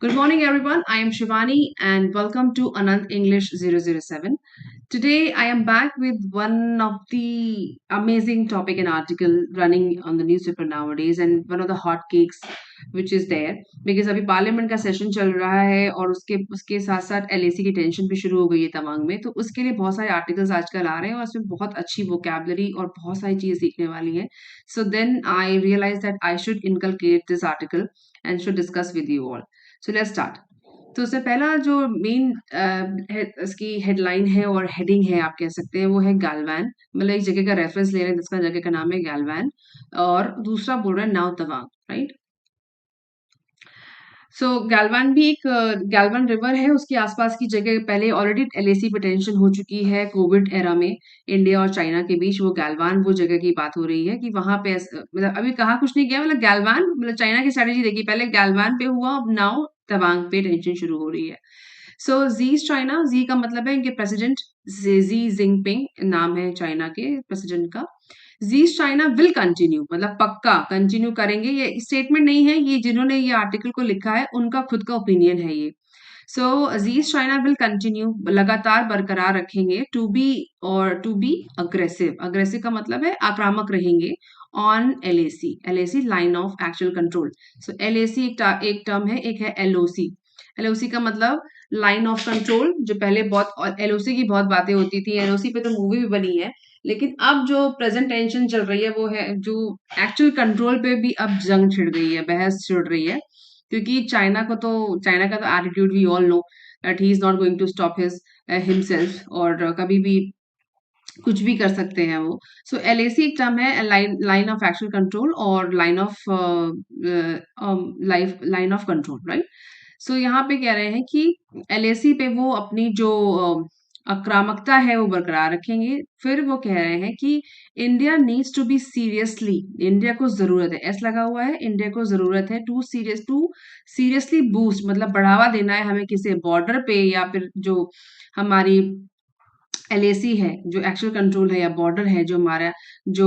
Good morning, everyone. I am Shivani, and welcome to Anand English 007. Today, I am back with one of the amazing topic and article running on the newspaper nowadays, and one of the hot cakes which is there because अभी parliament का session चल रहा है और उसके उसके साथ साथ एलएसी की टेंशन भी शुरू हो गई है तवांग में, तो उसके लिए बहुत सारे आर्टिकल्स आजकल आ रहे हैं और उसमें बहुत अच्छी वोकैबुलरी और बहुत सारी चीजें सीखने वाली हैं. So then I realise that I should inculcate this article and should discuss with you all. So let's start. तो उससे पहला जो मेन इसकी हेडलाइन है और हेडिंग है आप कह सकते हैं वो है गैलवान. मतलब एक जगह का रेफरेंस ले रहे हैं जिसका जगह का नाम है गैलवान और दूसरा बोल रहा है नाव तवांग, राइट. सो गैलवान भी एक गैलवान रिवर है, उसके आसपास की जगह पहले ऑलरेडी एलएसी पे टेंशन हो चुकी है कोविड एरा में इंडिया और चाइना के बीच. वो गैलवान वो जगह की बात हो रही है कि वहां पे मतलब अभी कहा कुछ नहीं गया, मतलब गैलवान मतलब चाइना की स्ट्रेटेजी देखी, पहले गैलवान पे हुआ, अब नाउ तवांग पे टेंशन शुरू हो रही है. सो जीज चाइना, जी का मतलब है इनके प्रेसिडेंट जी जिनपिंग नाम है चाइना के प्रेसिडेंट का. जीज चाइना विल कंटिन्यू मतलब पक्का कंटिन्यू करेंगे, ये स्टेटमेंट नहीं है, ये जिन्होंने ये आर्टिकल को लिखा है उनका खुद का ओपिनियन है ये. सो जीज चाइना विल कंटिन्यू लगातार बरकरार रखेंगे टू बी और टू बी अग्रेसिव. अग्रेसिव का मतलब है आक्रामक रहेंगे on LAC. LAC line of actual control. So LAC एक टर्म है, एक है एलओसी. एलओसी का मतलब लाइन ऑफ कंट्रोल. जो पहले बहुत एलओसी की बहुत बातें होती थी, एलओसी पे तो मूवी भी बनी है, लेकिन अब जो प्रेजेंट टेंशन चल रही है वो है जो एक्चुअल कंट्रोल पे भी अब जंग छिड़ गई है, बहस छिड़ रही है. क्योंकि चाइना का तो attitude we all know that he is not going to stop his himself, और कभी भी कुछ भी कर सकते हैं वो. सो एलएसी एक टर्म है, लाइन ऑफ एक्चुअल कंट्रोल और line of control, right. So यहाँ पे कह रहे हैं कि एलएसी पे वो अपनी जो आक्रामकता है वो बरकरार रखेंगे. फिर वो कह रहे हैं कि India needs to be seriously, India को जरूरत है, एस लगा हुआ है, इंडिया को जरूरत है टू सीरियसली बूस्ट मतलब बढ़ावा देना है हमें किसी बॉर्डर पे या फिर जो हमारी एलएसी है, जो एक्चुअल कंट्रोल है या बॉर्डर है जो हमारा जो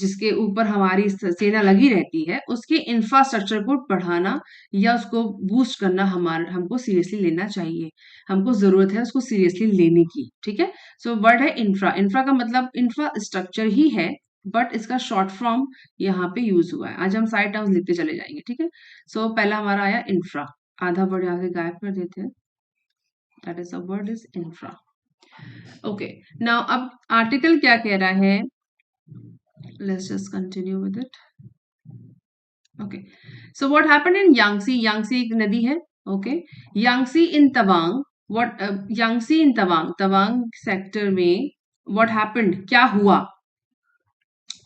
जिसके ऊपर हमारी सेना लगी रहती है, उसके इंफ्रास्ट्रक्चर को बढ़ाना या उसको बूस्ट करना हमको सीरियसली लेना चाहिए. हमको जरूरत है उसको सीरियसली लेने की, ठीक है. सो वर्ड है इंफ्रा. इंफ्रा का मतलब इंफ्रास्ट्रक्चर ही है, बट इसका शॉर्ट फॉर्म यहाँ पे यूज हुआ है. आज हम सारे टर्म्स लिखते चले जाएंगे, ठीक है. सो पहला हमारा आया इंफ्रा. आधा वर्ड यहाँ से गायब कर देते हैं. That is the word is infra. Okay. Now अब आर्टिकल क्या कह रहा है, let's just continue with it. Okay. So what happened in Yangtze. Yangtze एक नदी है, okay. Yangtze in Tawang, what Yangtze in Tawang, Tawang sector में व्हाट हैपेंड क्या हुआ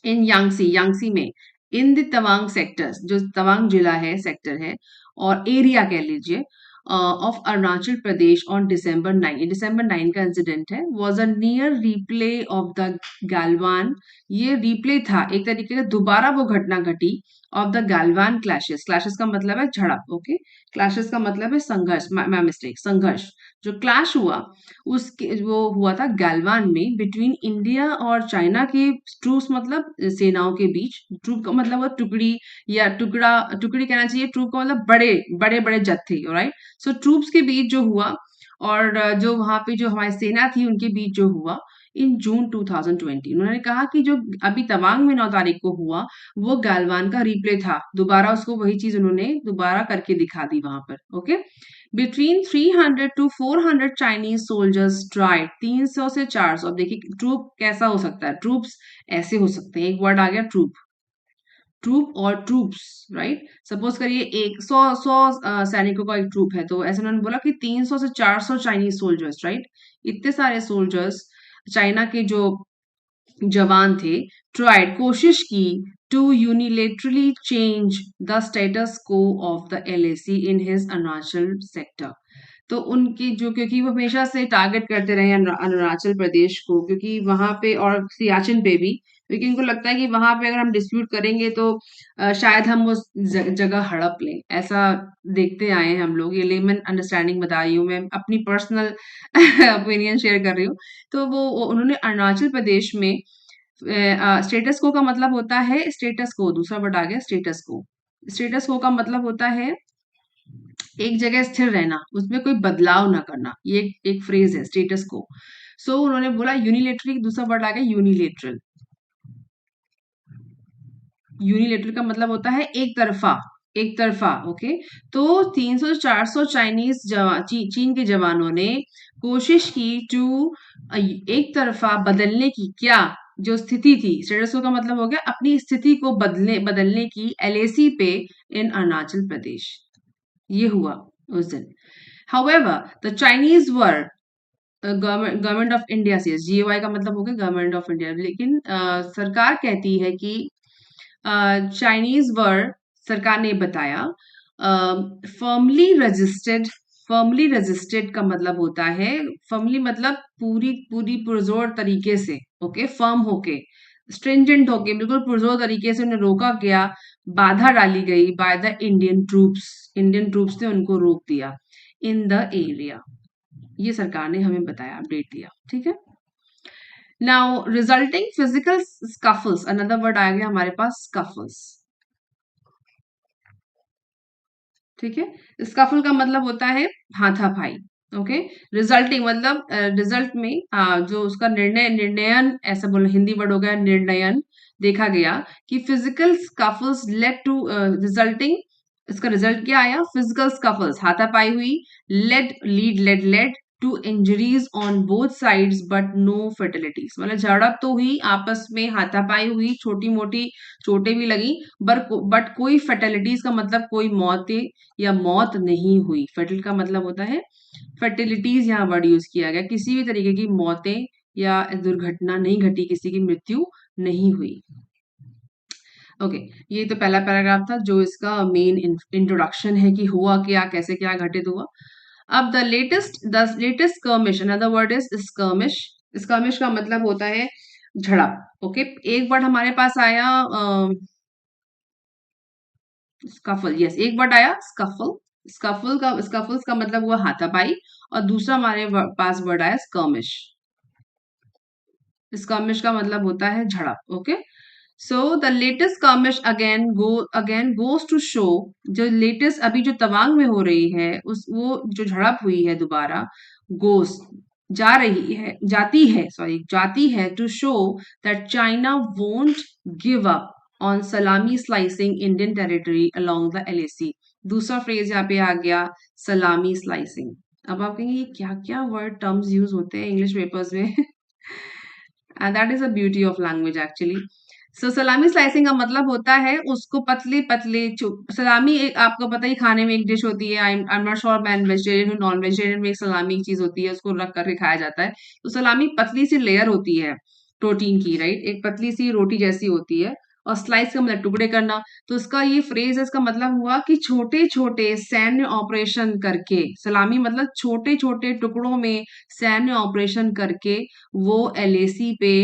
इन यांगसी, यांगसी में इन द तवांग सेक्टर्स, जो तवांग जिला है, सेक्टर है और एरिया कह लीजिए of Arunachal Pradesh on December 9 का इंसिडेंट है. Was a near replay of the Galwan. ये रिप्ले था, एक तरीके का दोबारा वो घटना घटी ऑफ द गैलवान क्लैशेस. क्लैशेस का मतलब है झड़प, ओके. क्लैशेस का मतलब है संघर्ष, माय मिस्टेक, संघर्ष. जो क्लैश हुआ उसके वो हुआ था गैलवान में बिटवीन इंडिया और चाइना के ट्रूप्स, मतलब सेनाओं के बीच. ट्रूप का मतलब वो टुकड़ी या टुकड़ी कहना चाहिए. ट्रूप का मतलब बड़े बड़े बड़े जत्थे, राइट. सो ट्रूप्स के बीच जो हुआ और जो वहां पे जो हमारी सेना थी उनके बीच जो हुआ इन जून 2020. उन्होंने कहा कि जो अभी तवांग में 9 तारीख को हुआ वो गैलवान का रिप्ले था, दोबारा उसको वही चीज उन्होंने दोबारा करके दिखा दी वहां पर, okay. Between 300 to 400 Chinese soldiers tried. 300 से 400. अब देखिए ट्रूप कैसा हो सकता है, ट्रूप्स ऐसे हो सकते हैं, एक वर्ड आ गया ट्रूप. ट्रूप और ट्रूप्स, राइट. सपोज करिए एक सौ सैनिकों का एक ट्रूप है, तो ऐसे उन्होंने बोला कि 300 से 400 चाइनीज सोल्जर्स, राइट. इतने सारे सोल्जर्स चाइना के जो जवान थे ट्राइड कोशिश की to unilaterally change the status quo of the LAC in his Arunachal sector. तो उनकी जो, क्योंकि वो हमेशा से टारगेट करते रहे अरुणाचल प्रदेश को, क्योंकि वहां पे और सियाचिन पे भी, क्योंकि उनको लगता है कि वहां पे अगर हम डिस्प्यूट करेंगे तो शायद हम उस जगह हड़प लें. ऐसा देखते आए हैं हम लोग. ये लेमन अंडरस्टैंडिंग बता रही हूँ मैं, अपनी पर्सनल ओपिनियन शेयर कर रही हूँ. तो वो उन्होंने अरुणाचल प्रदेश में स्टेटस को का मतलब होता है स्टेटस को, दूसरा वर्ड आ गया स्टेटस को. स्टेटस को का मतलब होता है एक जगह स्थिर रहना, उसमें कोई बदलाव ना करना, ये एक फ्रेज है स्टेटस को। सो उन्होंने बोला यूनिलेटरली, दूसरा वर्ड आ गया यूनिलेटरल। यूनिलेटरल का मतलब होता है एक तरफा, एक तरफा। ओके, तो 300-400 चाइनीज चीन के जवानों ने कोशिश की टू एक तरफा बदलने की, क्या जो स्थिति थी, स्टेटस का मतलब हो गया अपनी स्थिति को बदलने की एलएसी पे इन अरुणाचल प्रदेश। ये हुआ उस दिन। However, the Chinese were government of India से, जीओआई का मतलब हो गया गवर्नमेंट ऑफ इंडिया, लेकिन सरकार कहती है कि चाइनीज वर, सरकार ने बताया, फर्मली रजिस्टर्ड। फर्मली रजिस्टर्ड का मतलब होता है, फर्मली मतलब पूरी पूरी पुरजोर तरीके से, ओके, फर्म होके, स्ट्रिंजेंट होके, बिल्कुल पुरजोर तरीके से उन्हें रोका गया, बाधा डाली गई by the Indian troops. Indian troops ने उनको रोक दिया इन द एरिया। ये सरकार ने हमें बताया, अपडेट दिया, ठीक है। Now resulting physical scuffles, another word आ गया हमारे पास, स्कफल्स, ठीक है। स्कफल का मतलब होता है हाथापाई, ओके। रिजल्टिंग मतलब रिजल्ट में जो उसका निर्णयन, ऐसा बोलो, हिंदी वर्ड हो गया निर्णयन, देखा गया कि physical scuffles led to resulting, इसका रिजल्ट क्या आया, फिजिकल स्कफल्स, हाथापाई हुई, led to injuries on both sides but no fatalities, मतलब झड़प तो हुई, आपस में हाथापाई हुई, छोटी मोटी चोटें भी लगी, बट कोई फर्टिलिटीज का मतलब कोई मौत या मौत नहीं हुई। फर्टिल का मतलब होता है फर्टिलिटीज, यहाँ वर्ड यूज किया गया, किसी भी तरीके की मौतें या दुर्घटना नहीं घटी, किसी की मृत्यु नहीं हुई। ओके, ये तो पहला पैराग्राफ था जो इसका मेन इंट्रोडक्शन है कि हुआ क्या, कैसे क्या घटित हुआ। अब the latest skirmish, another word is skirmish। skirmish का मतलब होता है झड़प, ओके। एक वर्ड हमारे पास आया स्कफल, यस, एक वर्ड आया स्कफल। स्कफल्स का मतलब हुआ हाथापाई, और दूसरा हमारे पास वर्ड आया स्कर्मिश। स्कर्मिश का मतलब होता है झड़प, okay. So the latest skirmish again goes to show, जो लेटेस्ट अभी जो तवांग में हो रही है, उस वो जो झड़प हुई है दोबारा, गोस, जाती है to show that China won't give up on salami slicing Indian territory along the LAC. दूसरा फ्रेज यहाँ पे आ गया, सलामी स्लाइसिंग। अब आप कहेंगे ये क्या क्या वर्ड टर्म्स यूज होते हैं इंग्लिश पेपर्स में and that is a beauty of language actually. So salami slicing का मतलब होता है उसको पतले पतले सलामी, एक आपको पता ही खाने में एक डिश होती है, आई एम नॉट श्योर, मैं वेजिटेरियन हूँ, नॉन वेजिटेरियन में एक सलामी एक चीज होती है, उसको रख करके खाया जाता है। तो सलामी पतली सी लेयर होती है प्रोटीन की, राइट, एक पतली सी रोटी जैसी होती है, और स्लाइस का मतलब टुकड़े करना। तो इसका ये फ्रेज है, इसका मतलब हुआ कि छोटे छोटे सैन्य ऑपरेशन करके, सलामी मतलब छोटे छोटे टुकड़ों में सैन्य ऑपरेशन करके वो एलएसी पे,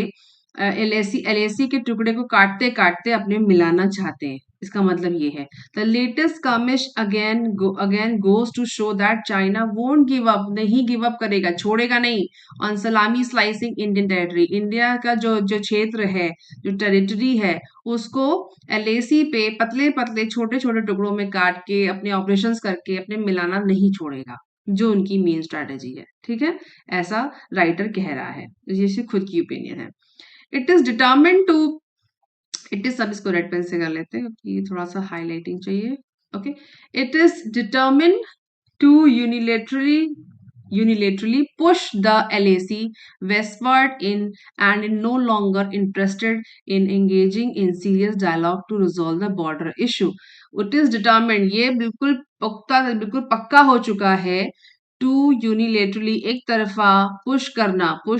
एलएसी के टुकड़े को काटते काटते अपने मिलाना चाहते हैं, इसका मतलब ये है। The latest commish again goes to show that China won't give up, नहीं गिव अप करेगा, छोड़ेगा नहीं, on salami slicing Indian territory, India का जो जो क्षेत्र है, जो टेरिटरी है, उसको एलएसी पे पतले पतले छोटे छोटे टुकड़ों में काट के अपने ऑपरेशंस करके अपने मिलाना नहीं छोड़ेगा, जो उनकी मेन स्ट्रेटेजी है, ठीक है। ऐसा राइटर कह रहा है, ये खुद की ओपिनियन है। It is determined to, it is, सब इसको रेड पेन से कर लेते हैं क्योंकि ये थोड़ा सा हाईलाइटिंग चाहिए, okay. It is determined to unilaterally push the LAC westward in and is no longer interested in engaging in serious dialogue to resolve the border issue. It is determined, ये बिल्कुल पक्का हो चुका है, टू यूनिलेटरली, एक तरफा, push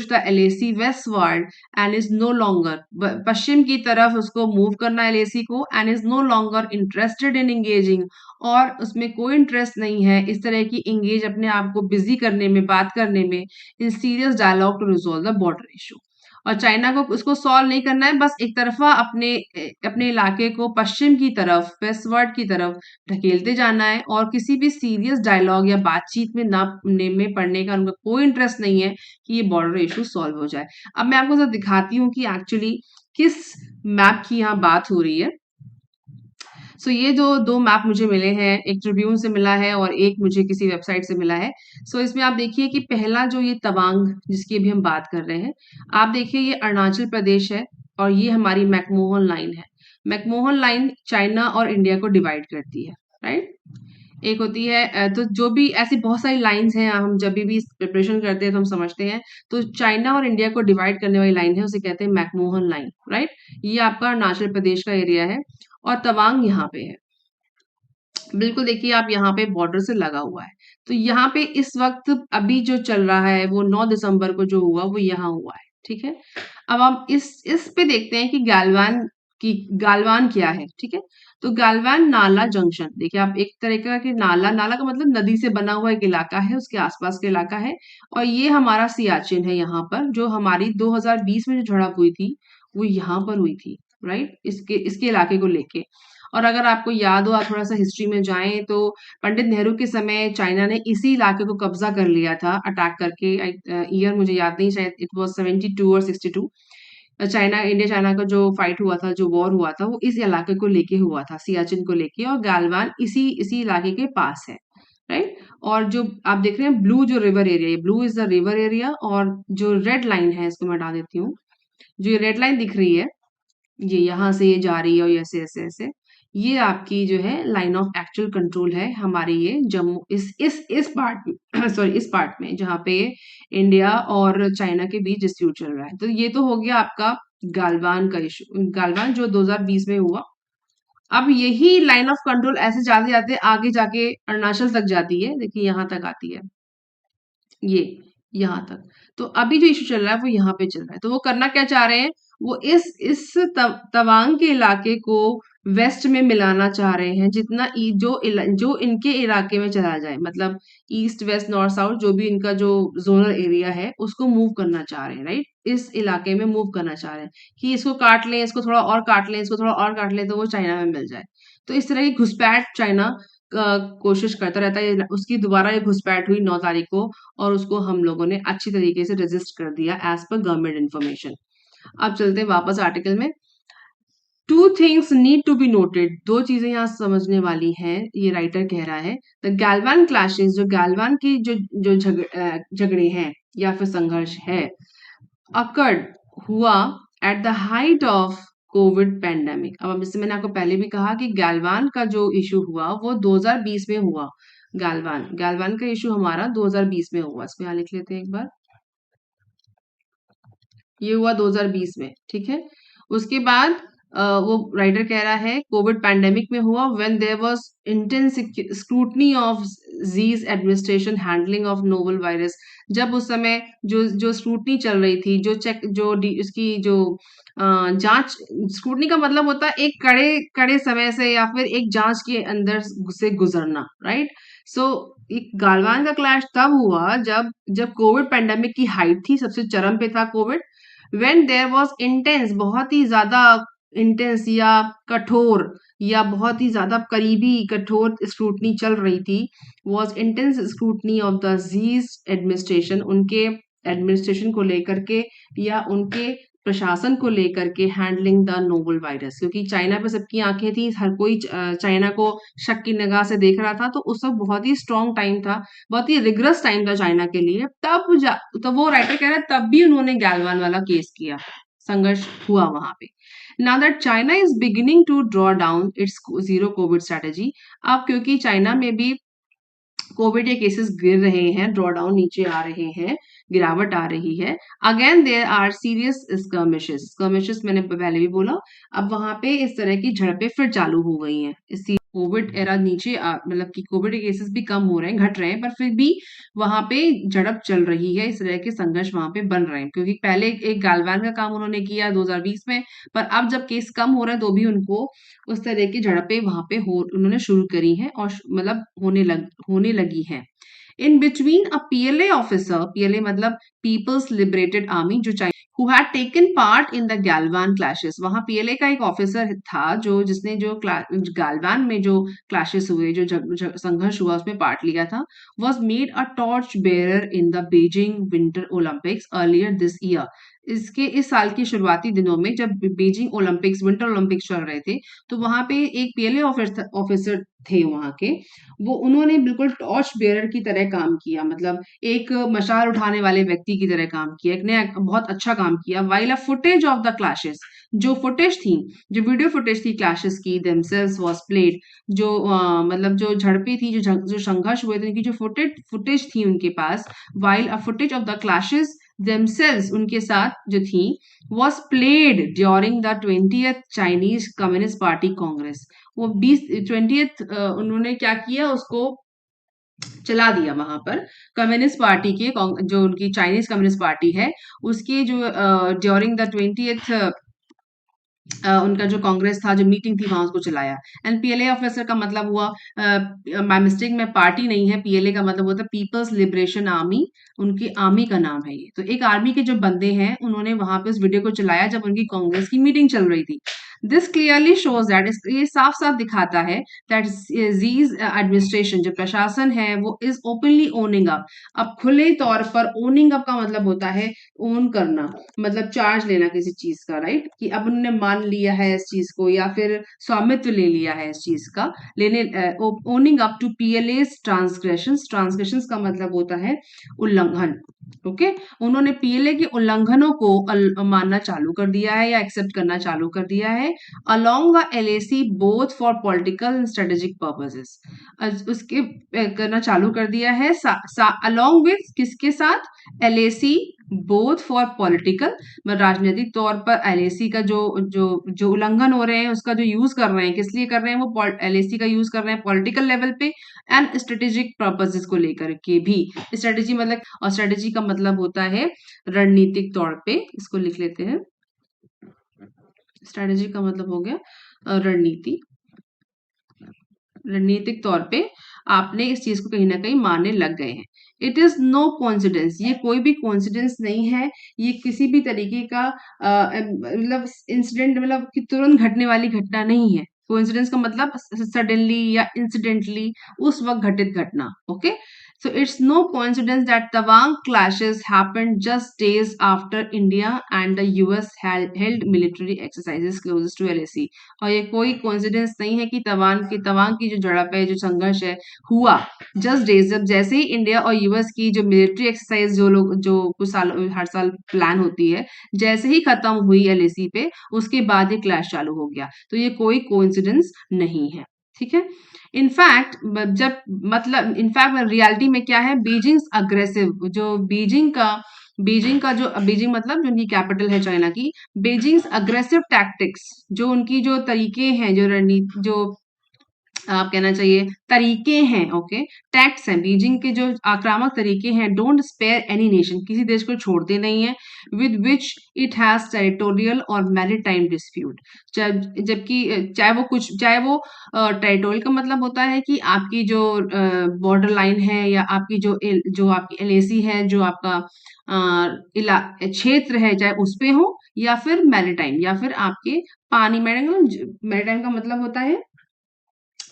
the LAC westward and is no longer, पश्चिम की तरफ उसको मूव करना एलएसी को, and is no longer interested in engaging, और उसमें कोई इंटरेस्ट नहीं है इस तरह की एंगेज, अपने आप को बिजी करने में, बात करने में, in serious dialogue to resolve the border issue. और चाइना को उसको सॉल्व नहीं करना है, बस एक तरफा अपने अपने इलाके को पश्चिम की तरफ, वेस्टवर्ड की तरफ ढकेलते जाना है, और किसी भी सीरियस डायलॉग या बातचीत में ना में पढ़ने का उनका कोई इंटरेस्ट नहीं है कि ये बॉर्डर इशू सॉल्व हो जाए। अब मैं आपको जरा दिखाती हूँ कि एक्चुअली किस मैप की यहाँ बात हो रही है। सो ये जो 2 मैप मुझे मिले हैं, एक ट्रिब्यून से मिला है और एक मुझे किसी वेबसाइट से मिला है। सो इसमें आप देखिए कि पहला जो ये तवांग जिसकी अभी हम बात कर रहे हैं, आप देखिए ये अरुणाचल प्रदेश है और ये हमारी मैकमोहन लाइन है। मैकमोहन लाइन चाइना और इंडिया को डिवाइड करती है, राइट? एक होती है तो जो भी ऐसी बहुत सारी लाइन्स हैं, हम जब भी प्रिपरेशन करते हैं तो हम समझते हैं, तो चाइना और इंडिया को डिवाइड करने वाली लाइन है, उसे कहते हैं मैकमोहन लाइन, राइट? ये आपका अरुणाचल प्रदेश का एरिया है और तवांग यहाँ पे है। बिल्कुल देखिए आप यहाँ पे बॉर्डर से लगा हुआ है। तो यहाँ पे इस वक़्त अभी जो चल रहा है वो 9 दिसंबर को जो हुआ वो यहाँ हुआ है, ठीक है? अब हम इस पे देखते हैं कि गालवान क्या है, ठीक है? तो गालवान नाला जंक्शन देखिए आप एक तरीका की नाला का मतलब नदी से बना हुआ एक इलाका है, उसके आस-पास का इलाका है और ये हमारा सियाचिन है यहाँ पर जो हमारी 2020 में जो झड़प हुई थी, वो यहाँ पर हुई थी, राइट? इसके इसके इलाके को लेके। और अगर आपको याद हो आप थोड़ा-सा हिस्ट्री में जाएँ तो पंडित नेहरू के समय चाइना ने इसी इलाके को कब्ज़ा कर लिया था अटैक करके ईयर मुझे याद नहीं शायद इट वाज़ 72 और 62 इंडिया चाइना का जो फाइट हुआ था, जो वॉर हुआ था, वो इस इलाके को लेके हुआ था, सियाचिन को लेके और गालवान इसी इसी इलाके के पास है, राइट? और जो आप देख रहे हैं ब्लू जो रिवर एरिया है, blue is the river area और जो रेड लाइन है इसको मैं हटा देती हूँ। जो ये रेड लाइन दिख रही है ये यहाँ से ये जा रही है और ये ऐसे-ऐसे-ऐसे। ये आपकी जो है लाइन ऑफ एक्चुअल कंट्रोल है हमारे ये जम्मू इस पार्ट में सॉरी इस पार्ट में जहाँ पे इंडिया और चाइना के बीच डिस्प्यूट चल रहा है। तो ये तो हो गया आपका गालवान का इश्यू गालवान जो 2020 में हुआ। अब यही लाइन ऑफ कंट्रोल ऐसे जाते-जाते आगे जाके अरुणाचल तक जाती है। देखिए यहाँ तक आती है। ये, यहाँ तक। तो अभी जो इश्यू चल रहा है वो यहाँ पे चल रहा है। तो वो करना क्या चाह रहे हैं? वो इस तवांग के इलाके को वेस्ट में मिलाना चाह रहे हैं जितना जो इनके इलाके में चला जाए मतलब ईस्ट, वेस्ट, नॉर्थ, साउथ जो भी इनका जो ज़ोनल एरिया है उसको मूव करना चाह रहे हैं, राइट? इस इलाके में मूव करना चाह रहे हैं कि इसको काट लें, इसको थोड़ा और काट लें, इसको थोड़ा और काट लें तो वो चाइना में मिल जाए। तो इस तरह की घुसपैठ चाइना कोशिश करता रहता है। उसकी दोबारा ये घुसपैठ हुई 9 तारीख को और उसको हम लोगों ने अच्छी तरीके से रेजिस्ट कर दिया एज़ पर गवर्नमेंट इन्फॉर्मेशन। अब चलते हैं वापस आर्टिकल में। 2 things need to be noted 2 चीज़ें यहाँ समझने वाली हैं, ये राइटर कह रहा है। द गैलवान क्लैशेस जो गैलवान की जो झगड़े हैं या फिर संघर्ष है, अकर्ड हुआ at the height of Covid pandemic. अब जैसे मैंने आपको पहले भी कहा कि गैलवान का जो इश्यू हुआ वो 2020 में हुआ। गैलवान का इश्यू हमारा 2020 में हुआ। इसको यहाँ लिख लेते हैं एक बार। ये हुआ 2020 में, ठीक है? उसके बाद वो राइटर कह रहा है कोविड पैंडेमिक में हुआ when there was intense scrutiny of Xi's administration handling of novel virus जब उस समय जो स्क्रूटनी चल रही थी उसकी जो जांच स्क्रूटनी का मतलब होता है एक कड़े कड़े समय से या फिर एक जांच के अंदर से गुजरना, राइट? सो एक गालवान का क्लैश तब हुआ जब कोविड पैंडेमिक की हाइट थी, सबसे चरम पे था covid when there was intense बहुत ही ज्यादा इंटेंस या कठोर या बहुत ही ज्यादा करीबी कठोर स्क्रूटनी चल रही थी was intense scrutiny of the Xi's administration उनके एडमिनिस्ट्रेशन को लेकर के या उनके प्रशासन को लेकर के हैंडलिंग द नोवेल वायरस क्योंकि चाइना पे सबकी आंखें थी हर कोई चाइना को शक की निगाह से देख रहा था तो उस वक्त बहुत ही स्ट्रॉन्ग टाइम था बहुत ही रिग्रस टाइम था चाइना के लिए तो वो राइटर कह रहा है तब भी उन्होंने गैलवान वाला केस किया संघर्ष हुआ वहां पे now that China is beginning to draw down its zero covid strategy अब क्योंकि चाइना में भी कोविड के केसेस गिर रहे हैं ड्रॉ डाउन नीचे आ रहे हैं गिरावट आ रही है again there are serious skirmishes मैंने पहले भी बोला अब वहां पे इस तरह की झड़पें फिर चालू हो गई हैं इस कोविड एरा नीचे मतलब कि कोविड के केसेस भी कम हो रहे हैं घट रहे हैं पर फिर भी वहां पे झड़प चल रही है इस तरह के संघर्ष वहां पे बन रहे हैं क्योंकि पहले एक गालवान का काम उन्होंने किया 2020 में पर अब जब केस कम हो रहे हैं तो भी उनको उस तरह की झड़पें वहां पे उन्होंने शुरू करी हैं और मतलब होने लगी हैं in between a PLA officer PLA मतलब पीपल्स लिबरेटेड आर्मी जो who had taken part in the Galvan clashes वहां पीएलए का एक ऑफिसर था जिसने गालवान में जो क्लैशेस हुए संघर्ष हुआ उसमें पार्ट लिया था was made a torch bearer in the Beijing Winter Olympics earlier this year इसके इस साल के शुरुआती दिनों में जब बीजिंग ओलंपिक्स विंटर ओलंपिक्स चल रहे थे, तो वहां पे एक पीएलए ऑफिसर ऑफिसर थे वहां के। वो उन्होंने बिल्कुल टॉर्च बेयरर की तरह काम किया, मतलब एक मशाल उठाने वाले व्यक्ति की तरह काम किया, एक ने बहुत अच्छा काम किया। While a footage of the clashes, जो फुटेज थी, जो वीडियो फुटेज थी क्लैशेस की देमसेल्व्स वाज प्लेड, जो मतलब जो झड़पें थी, जो संघर्ष हुए थे, उनकी जो फुटेज थी उनके पास, while a footage of the clashes themselves उनके साथ जो थी, was played during the 20th Chinese communist party Congress. वो 20th उन्होंने क्या किया, उसको चला दिया वहां पर। कम्युनिस्ट पार्टी के जो उनकी चाइनीज कम्युनिस्ट पार्टी है, उसके जो ड्यूरिंग द 20th उनका जो कांग्रेस था, जो मीटिंग थी, वहां उसको चलाया। एंड पीएलए ऑफिसर का मतलब हुआ, बाय मिस्टेक में पार्टी नहीं है, पीएलए का मतलब होता है पीपल्स लिबरेशन आर्मी, उनकी आर्मी का नाम है ये। तो एक आर्मी के जो बंदे हैं, उन्होंने वहां पे उस वीडियो को चलाया जब उनकी कांग्रेस की मीटिंग चल रही थी। दिस क्लियरली शोज दैट, ये साफ साफ दिखाता है दैट जीज एडमिनिस्ट्रेशन, जो प्रशासन है, वो इज ओपनली ओनिंग अप। अब खुले तौर पर ओनिंग अप का मतलब होता है ओन करना, मतलब चार्ज लेना किसी चीज का, राइट, कि अब उन्होंने मान लिया है इस चीज को, या फिर स्वामित्व ले लिया है इस चीज का, लेने owning up to PLA's transgressions. Transgressions का मतलब होता है उल्लंघन। ओके, उन्होंने पीएलए के उल्लंघनों को मानना चालू कर दिया है या एक्सेप्ट करना चालू कर दिया है, along LAC both for political and strategic purposes. उसके करना चालू कर दिया है अलोंग विथ किसके साथ, एलएसी बोथ फॉर पॉलिटिकल, मतलब राजनीतिक तौर पर एलएसी का जो जो जो उल्लंघन हो रहे हैं उसका जो यूज कर रहे हैं, किस लिए कर रहे हैं, वो एलएसी का यूज कर रहे हैं पॉलिटिकल लेवल पे एंड स्ट्रेटेजिक पर्पसेस को लेकर के भी। स्ट्रेटेजी मतलब, और स्ट्रेटेजी का मतलब होता है रणनीतिक तौर पे, इसको लिख लेते हैं। स्ट्रेटेजी का मतलब हो गया रणनीति, रणनीतिक तौर पे आपने इस चीज को कहीं ना कहीं मानने लग गए हैं। इट इज नो कोइंसिडेंस, ये कोई भी कोइंसिडेंस नहीं है, ये किसी भी तरीके का मतलब इंसिडेंट, मतलब कि तुरंत घटने वाली घटना नहीं है। कोइंसिडेंस का मतलब सडनली या इंसिडेंटली उस वक्त घटित घटना। Okay, so it's no coincidence that Tawang clashes happened just days after India and the US held military exercises closest to LAC। और ये कोई कोइंसिडेंस नहीं है कि तवांग की जो झड़प है, जो संघर्ष है, हुआ जस्ट डेज, जब जैसे ही इंडिया और यूएस की जो मिलिट्री एक्सरसाइज जो लोग जो कुछ साल हर साल प्लान होती है, जैसे ही खत्म हुई एलएसी पे, उसके बाद ये क्लैश चालू हो गया। तो ये कोई कोइंसिडेंस नहीं है, ठीक है। इनफैक्ट जब मतलब इनफैक्ट रियलिटी में क्या है, बीजिंग अग्रेसिव, जो बीजिंग मतलब जो उनकी कैपिटल है चाइना की, बीजिंग अग्रेसिव टैक्टिक्स, जो उनकी जो तरीके हैं, जो रणनीति, जो आप कहना चाहिए तरीके हैं, ओके, टैक्ट्स हैं, बीजिंग के जो आक्रामक तरीके हैं, डोंट स्पेयर एनी नेशन, किसी देश को छोड़ते नहीं है, with which it has territorial और मैरीटाइम डिस्प्यूट। जबकि चाहे वो टेरिटोरियल का मतलब होता है कि आपकी जो बॉर्डर लाइन है, या आपकी जो आपकी एलएसी है, जो आपका क्षेत्र है, चाहे उस पे हो, या फिर मैरीटाइम, या फिर आपके पानी। मैरीटाइम का मतलब होता है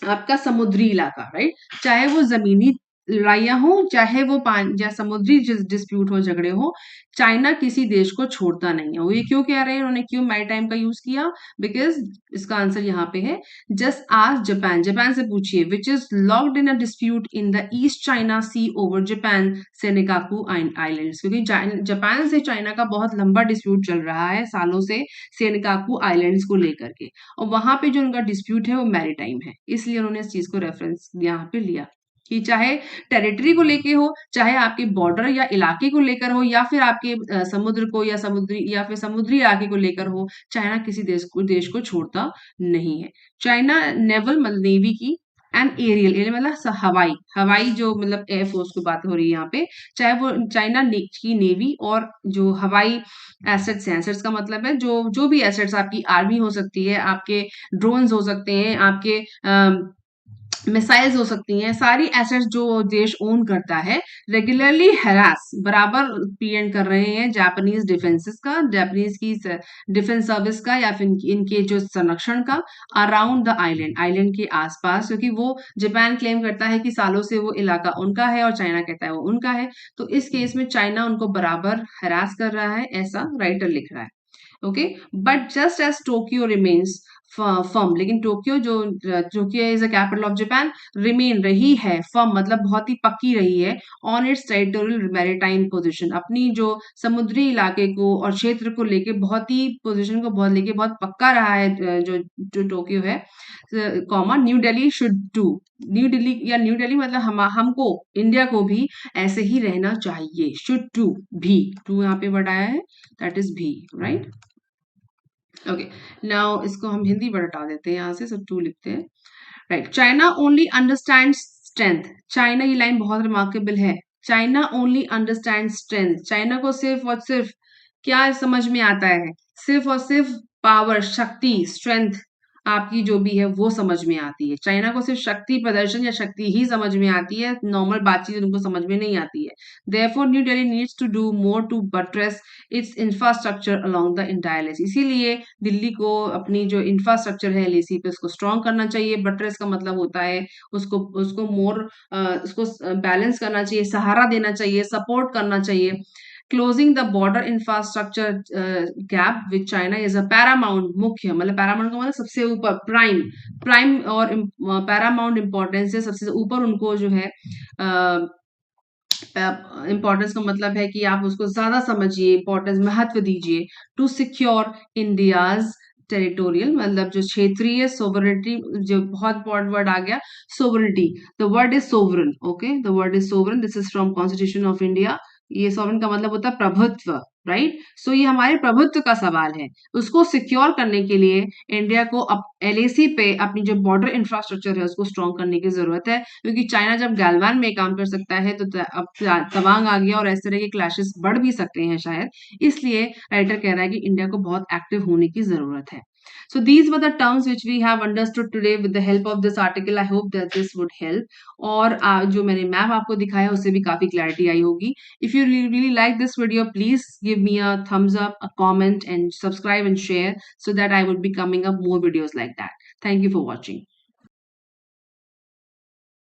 आपका समुद्री इलाका, राइट, चाहे वो जमीनी लड़ाइयां हो, चाहे वो या समुद्री डिस्प्यूट हो, झगड़े हो, चाइना किसी देश को छोड़ता नहीं है। वो ये क्यों कह रहे हैं, उन्होंने क्यों मैरीटाइम का यूज किया, बिकॉज इसका आंसर यहाँ पे है, जस्ट आज जापान, जापान से पूछिए, which is locked in a dispute in the East China Sea over Japan Senkaku islands, क्योंकि जापान से चाइना का बहुत लंबा डिस्प्यूट चल रहा है सालों से सेनेकाकू आइलैंड्स को लेकर के, और वहां पे जो उनका डिस्प्यूट है वो मैरीटाइम है, इसलिए उन्होंने इस चीज को रेफरेंस यहाँ पे लिया, कि चाहे टेरिटरी को लेके हो, चाहे आपके बॉर्डर या इलाके को लेकर हो, या फिर आपके समुद्र को या फिर समुद्री इलाके को लेकर हो, चाइना किसी देश को छोड़ता नहीं है। चाइना नेवल मतलब नेवी की एंड एरियल, एरियल मतलब हवाई, हवाई जो मतलब एयरफोर्स की बात हो रही है यहाँ पे, चाहे वो चाइना की नेवी और जो हवाई एसेट्स हैं, एसेट्स का मतलब है जो जो भी एसेट्स, आपकी आर्मी हो सकती है, आपके ड्रोन्स हो सकते हैं, आपके मिसाइल्स हो सकती हैं, सारी एसेट्स जो देश ओन करता है, रेगुलरली हरास बराबर पीएंड कर रहे हैं जापानीज डिफेंसेस का, जापानीज की डिफेंस सर्विस का, या फिर इनके जो संरक्षण का, अराउंड द आइलैंड, आइलैंड के आसपास, क्योंकि वो जापान क्लेम करता है कि सालों से वो इलाका उनका है और चाइना कहता है वो उनका है। तो इस केस में चाइना उनको बराबर हरास कर रहा है, ऐसा राइटर लिख रहा है। Okay, but just as Tokyo remains firm, लेकिन टोक्यो जो Tokyo is a capital of Japan, remain रही है फर्म, मतलब बहुत ही पक्की रही है on its territorial maritime position, अपनी जो समुद्री इलाके को और क्षेत्र को लेके बहुत ही पोजीशन को बहुत लेके बहुत पक्का रहा है, जो जो टोक्यो है, comma new Delhi should do, new Delhi या न्यू दिल्ली मतलब हमको इंडिया को भी ऐसे ही रहना चाहिए, शुड टू, भी टू यहाँ पे वर्ड आया है, दैट इज भी, राइट। ओके, नाउ इसको हम हिंदी वर्ड हटा देते हैं यहाँ से, सब टू लिखते हैं, right. China only understand strength, China, ये लाइन बहुत रिमार्केबल है, China only understand strength, China को सिर्फ और सिर्फ क्या समझ में आता है, सिर्फ और सिर्फ पावर, शक्ति, स्ट्रेंथ आपकी जो भी है वो समझ में आती है, चाइना को सिर्फ शक्ति प्रदर्शन या शक्ति ही समझ में आती है, नॉर्मल बातचीत उनको समझ में नहीं आती है। Therefore New Delhi needs to do more to buttress its infrastructure along the entire, इसीलिए दिल्ली को अपनी जो इंफ्रास्ट्रक्चर है एलएसी पे उसको स्ट्रॉन्ग करना चाहिए, बट्रेस का मतलब होता है उसको उसको मोर उसको बैलेंस करना चाहिए, सहारा देना चाहिए, सपोर्ट करना चाहिए। Closing the border infrastructure gap with China is a Paramount, मुख्य मतलब पैरामाउंट का मतलब सबसे ऊपर, प्राइम, प्राइम और पैरामाउंट इम्पोर्टेंस है, सबसे ऊपर उनको जो है इम्पोर्टेंस का मतलब है कि आप उसको ज्यादा समझिए, इम्पोर्टेंस महत्व दीजिए, टू सिक्योर इंडियाज टेरिटोरियल मतलब जो क्षेत्रीय सोवरेनिटी, जो बहुत इंपॉर्टेंट वर्ड आ गया, sovereignty, the word is sovereign, okay, the word is sovereign, this is from constitution of India, ये सोवरन का मतलब होता है प्रभुत्व, राइट। सो ये हमारे प्रभुत्व का सवाल है, उसको सिक्योर करने के लिए इंडिया को अब एलएसी पे अपनी जो बॉर्डर इंफ्रास्ट्रक्चर है उसको स्ट्रॉन्ग करने की जरूरत है, क्योंकि चाइना जब गैलवान में काम कर सकता है तो अब तवांग आ गया और इस तरह के क्लैशेस बढ़ भी सकते हैं शायद, इसलिए राइटर कह रहा है कि इंडिया को बहुत एक्टिव होने की जरूरत है। So these were the terms which we have understood today with the help of this article. I hope that this would help. और जो मैंने मैप आपको दिखाया उससे भी काफी क्लैरिटी आई होगी। If you really like this video, please give me a thumbs up, a comment, and subscribe and share so that I would be coming up more videos like that. Thank you for watching.